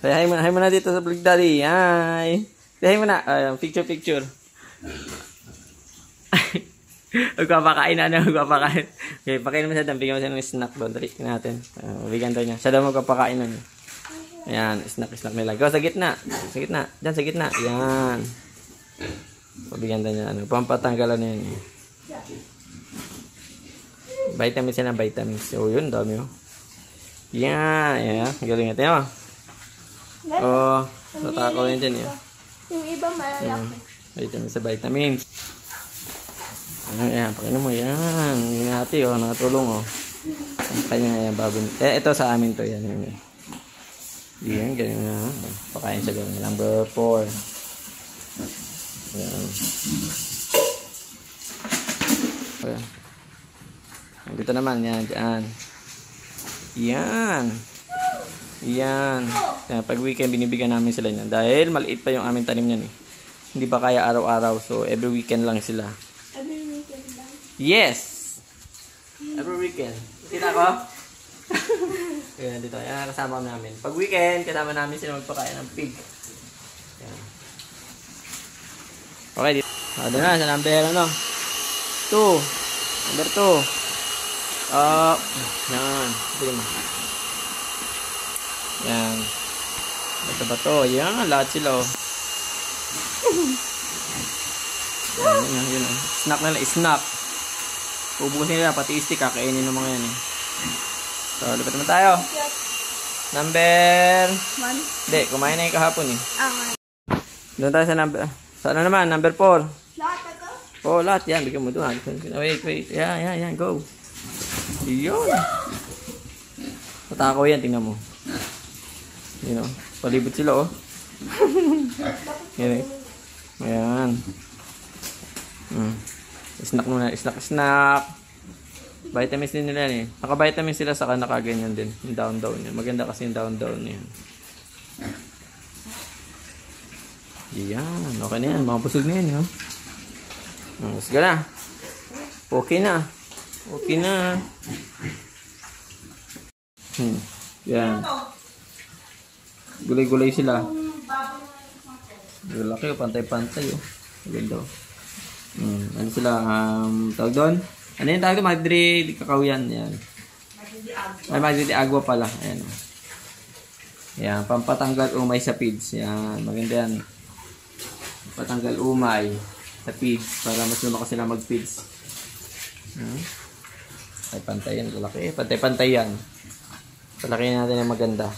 Say hi mo na dito sa vlog daddy. Hi. Say hi mo na. Picture. Magpapakain na. Magpapakain. Okay, pakain mo siya doon. Bigyan mo siya ng snack doon. Dali natin. Bigyan daw niya. Siya daw magpapakain nun. Ayan. Snack nila. Go sa gitna. Diyan sa gitna. Ayan. Pabigyan daw niya. Pampatanggalan na yun. Vitamins yan ang vitamins. So yun. Dami oh. Yan. Galing natin oh. Natakaw yun dyan yun. Yung iba malalaki. Vitamins sa vitamins. Ayan, pakinom mo. Yan. Yung ate, nakatulong, kanya, yan, babon. Ito sa amin to. Yan. Yan, ganyan na. Pakain siya ganyan. Number 4. Yan. Ayan. Dito naman, yan, dyan. Yan. Pag weekend, binibigyan namin sila yan. Dahil maliit pa yung aming tanim yan eh. Hindi pa kaya araw-araw. So, every weekend lang sila. Every weekend lang? Yes! Every weekend. Kita ko? Yan, dito. Yan ang kasama namin. Pag weekend, kasama namin sila magpakain ng pig. Yan. Okay, dito. Doon na, sa number, 2. Number 2. Yan. Sige mo. Yan. Bato. Yan, lahat sila Yan. Snack nila, snack. Ubusin nila, pati stick, kakainin ng mga yan So, lipat naman tayo. Number 1. Hindi, kumain na yung kahapon Doon tayo sa number. Saan naman? Number 4. Lahat ako? Lahat yan. Bigyan mo doon. Wait. Yan. Go. Yun. Patakaw yan, tingnan mo. Palibot sila Yan Ayan. Snack muna. Snack. Vitamins din nila Naka-vitamins sila saka nakaganyan din. Yung down niya. Maganda kasi yung down niya. Yan. Okay na yan. Mga busog na yan. Sige na. Okay na. Yan. Gulay-gulay sila. Laki pantay-pantay Maganda ano sila tawag doon? Ano yung tawag doon? Madre kakao yan. Madre de agua pala. Ayan. Yan. Pampatanggal umay sa feeds. Yan. Maganda yan. Patanggal umay sa feeds para mas lumakas sila mag-feeds. Pantay-pantay yan. Lalaki. Pantay-pantay yan. Palaki natin yung maganda.